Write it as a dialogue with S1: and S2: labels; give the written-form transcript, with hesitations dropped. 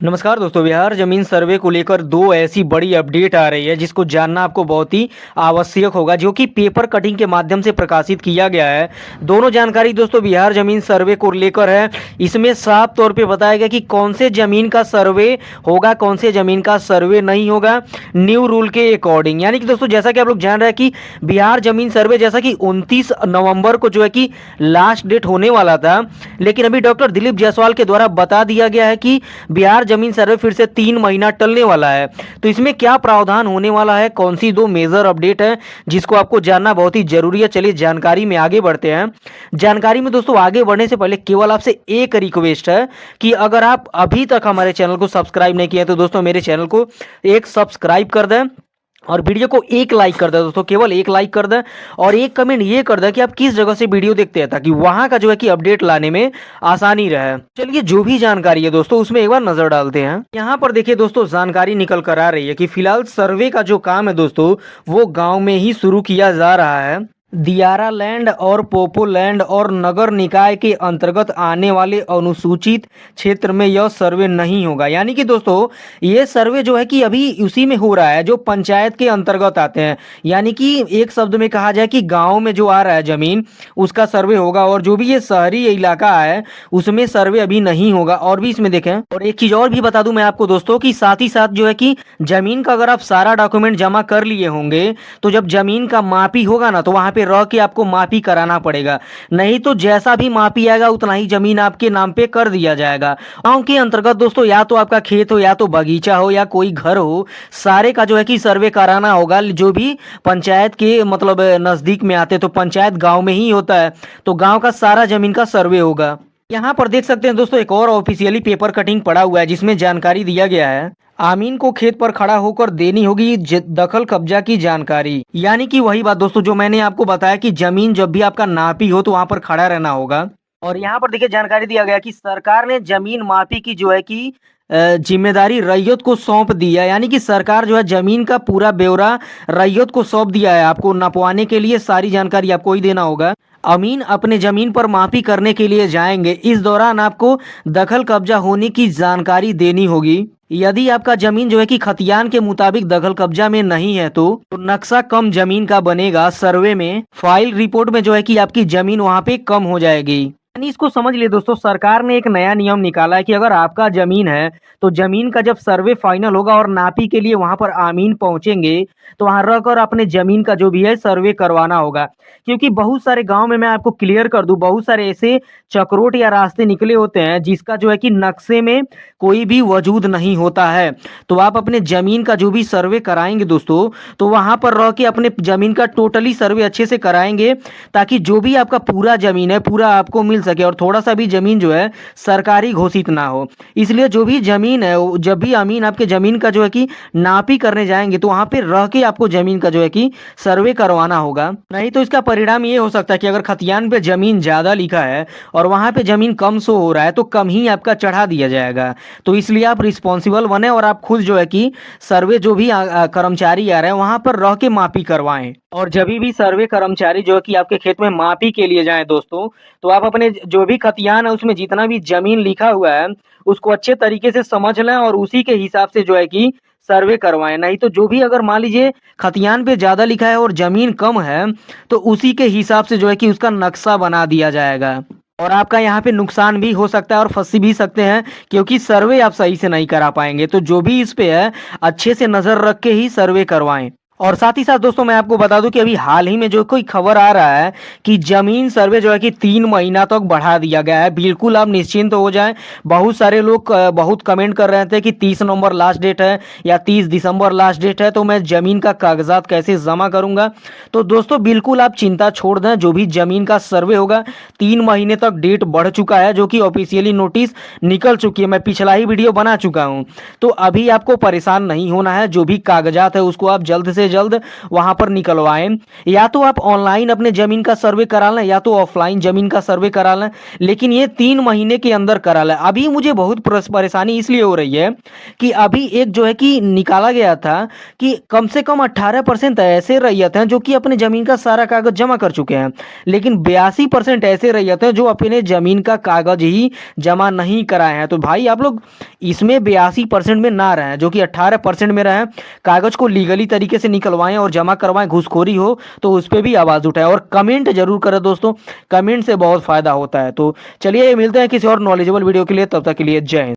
S1: नमस्कार दोस्तों, बिहार जमीन सर्वे को लेकर दो ऐसी बड़ी अपडेट आ रही है जिसको जानना आपको बहुत ही आवश्यक होगा, जो कि पेपर कटिंग के माध्यम से प्रकाशित किया गया है। दोनों जानकारी दोस्तों बिहार जमीन सर्वे को लेकर है। इसमें साफ तौर पे बताया गया कि कौन से जमीन का सर्वे होगा, कौन से जमीन का सर्वे नहीं होगा, न्यू रूल के अकॉर्डिंग। यानी कि दोस्तों जैसा कि आप लोग जान रहे हैं कि बिहार जमीन सर्वे जैसा कि 29 नवंबर को जो है कि लास्ट डेट होने वाला था, लेकिन अभी डॉक्टर दिलीप जायसवाल के द्वारा बता दिया गया है कि बिहार जमीन सर्वे फिर से 3 महीना टलने वाला है। तो इसमें क्या प्रावधान होने वाला है, कौन सी दो मेजर अपडेट है जिसको आपको जानना बहुत ही जरूरी है। चलिए जानकारी में आगे बढ़ते हैं। जानकारी में दोस्तों आगे बढ़ने से पहले केवल आपसे एक रिक्वेस्ट है कि अगर आप अभी तक हमारे चैनल को सब्सक्राइब नहीं किया तो दोस्तों मेरे चैनल को एक सब्सक्राइब कर दें और वीडियो को एक लाइक कर दें। दोस्तों केवल एक लाइक कर दें और एक कमेंट ये कर दें कि आप किस जगह से वीडियो देखते हैं, ताकि वहां का जो है कि अपडेट लाने में आसानी रहे। चलिए जो भी जानकारी है दोस्तों उसमें एक बार नजर डालते हैं। यहाँ पर देखिए दोस्तों, जानकारी निकल कर आ रही है कि फिलहाल सर्वे का जो काम है दोस्तों वो गाँव में ही शुरू किया जा रहा है। दियारा लैंड और पोपो लैंड और नगर निकाय के अंतर्गत आने वाले अनुसूचित क्षेत्र में यह सर्वे नहीं होगा। यानी कि दोस्तों ये सर्वे जो है कि अभी उसी में हो रहा है जो पंचायत के अंतर्गत आते हैं। यानी कि एक शब्द में कहा जाए कि गांव में जो आ रहा है जमीन उसका सर्वे होगा, और जो भी ये शहरी इलाका है उसमें सर्वे अभी नहीं होगा। और भी इसमें देखें, और एक चीज और भी बता दूं मैं आपको दोस्तों कि साथ ही साथ जो है कि जमीन का अगर आप सारा डॉक्यूमेंट जमा कर लिए होंगे तो जब जमीन का मापी होगा ना तो वहां पे रह के आपको मापी कराना पड़ेगा। नहीं तो जैसा भी मापी आएगा उतना ही जमीन आपके नाम पे कर दिया जाएगा। गांव के अंतर्गत दोस्तों या तो आपका खेत हो, या तो बगीचा हो, या कोई घर हो, सारे का जो है कि सर्वे कराना होगा। जो भी पंचायत के मतलब नजदीक में आते, तो पंचायत गांव में ही होता है, तो गांव का सारा जमीन का सर्वे होगा। यहाँ पर देख सकते हैं दोस्तों एक और ऑफिशियली पेपर कटिंग पड़ा हुआ है जिसमें जानकारी दिया गया है आमीन को खेत पर खड़ा होकर देनी होगी दखल कब्जा की जानकारी। यानी कि वही बात दोस्तों जो मैंने आपको बताया कि जमीन जब भी आपका नापी हो तो वहां पर खड़ा रहना होगा। और यहाँ पर देखिए जानकारी दिया गया कि सरकार ने जमीन मापी की जो है कि जिम्मेदारी रैयत को सौंप दिया। यानी कि सरकार जो है जमीन का पूरा ब्यौरा रैयत को सौंप दिया है। आपको नपवाने के लिए सारी जानकारी आपको ही देना होगा। अमीन अपने जमीन पर मापी करने के लिए जाएंगे। इस दौरान आपको दखल कब्जा होने की जानकारी देनी होगी। यदि आपका जमीन जो है कि खतियान के मुताबिक दखल कब्जा में नहीं है तो नक्शा कम जमीन का बनेगा। सर्वे में फाइल रिपोर्ट में जो है कि आपकी जमीन वहां पे कम हो जाएगी। यानी इसको समझ लिए दोस्तों, सरकार ने एक नया नियम निकाला है कि अगर आपका जमीन है तो जमीन का जब सर्वे फाइनल होगा और नापी के लिए वहां पर आमीन पहुंचेंगे तो वहां रहकर अपने जमीन का जो भी है सर्वे करवाना होगा। क्योंकि बहुत सारे गांव में मैं आपको क्लियर कर दूं, बहुत सारे ऐसे चक्रोट या रास्ते निकले होते हैं जिसका जो है कि नक्शे में कोई भी वजूद नहीं होता है। तो आप अपने जमीन का जो भी सर्वे कराएंगे दोस्तों, तो वहां पर रह के अपने जमीन का टोटली सर्वे अच्छे से कराएंगे, ताकि जो भी आपका पूरा जमीन है पूरा आपको मिल सके और थोड़ा सा भी जमीन जो है सरकारी घोषित ना हो। इसलिए जो भी जमीन है, जब भी अमीन आपके जमीन का जो है कि नापी करने जाएंगे तो वहां पे रह के आपको जमीन का जो है कि सर्वे करवाना होगा। नहीं तो इसका परिणाम ये हो सकता है कि अगर खतियान पे जमीन ज्यादा लिखा है और वहां पे जमीन कम शो हो रहा है तो कम ही आपका चढ़ा दिया जाएगा। तो इसलिए आप रिस्पॉन्सिबल बने और आप खुद जो है कि सर्वे जो भी कर्मचारी आ रहे हैं वहां पर रह के मापी करवाएं। और जब भी सर्वे कर्मचारी जो है कि आपके खेत में मापी के लिए जाएं दोस्तों, तो आप अपने जो भी खतियान है उसमें जितना भी जमीन लिखा हुआ है उसको अच्छे तरीके से समझ लें और उसी के हिसाब से जो है कि सर्वे करवाएं। नहीं तो जो भी अगर मान लीजिए खतियान पे ज्यादा लिखा है और जमीन कम है तो उसी के हिसाब से जो है कि उसका नक्शा बना दिया जाएगा और आपका यहाँ पे नुकसान भी हो सकता है और फंस भी सकते हैं, क्योंकि सर्वे आप सही से नहीं करा पाएंगे। तो जो भी इस पे है अच्छे से नजर रख के ही सर्वे करवाएं। और साथ ही साथ दोस्तों मैं आपको बता दूं कि अभी हाल ही में जो कोई खबर आ रहा है कि जमीन सर्वे जो है कि 3 महीना तक बढ़ा दिया गया है। बिल्कुल आप निश्चिंत हो जाएं। बहुत सारे लोग बहुत कमेंट कर रहे थे कि 30 नवंबर लास्ट डेट है या 30 दिसंबर लास्ट डेट है, तो मैं जमीन का कागजात कैसे जमा करूंगा। तो दोस्तों बिल्कुल आप चिंता छोड़ दें। जो भी जमीन का सर्वे होगा 3 महीने तक डेट बढ़ चुका है, जो कि ऑफिशियली नोटिस निकल चुकी है। मैं पिछला ही वीडियो बना चुका हूं। तो अभी आपको परेशान नहीं होना है। जो भी कागजात है उसको आप जल्द से जल्द वहां पर निकलवाएं। या तो आप ऑनलाइन अपने जमीन का सर्वे करा लें या तो ऑफलाइन जमीन का सर्वे करा लें, लेकिन ये 3 महीने के अंदर करा लें। अभी मुझे बहुत परेशानी इसलिए हो रही है कि अभी एक जो है कि निकाला गया था कि कम से कम 18% ऐसे रैयत हैं जो कि अपने जमीन का सारा कागज जमा कर चुके हैं, लेकिन 82% ऐसे रैयत हैं जो अपने जमीन का कागज ही जमा नहीं कराए हैं। तो भाई आप लोग इसमें 82% में ना रहें, जो कि 18% में रहें। कागज को लीगली तरीके से निकलवाएं और जमा करवाएं। घूसखोरी हो तो उस पर भी आवाज उठाएं और कमेंट जरूर करें दोस्तों, कमेंट से बहुत फायदा होता है। तो चलिए मिलते हैं किसी और नॉलेजेबल वीडियो के लिए, तब तक के लिए जय हिंद।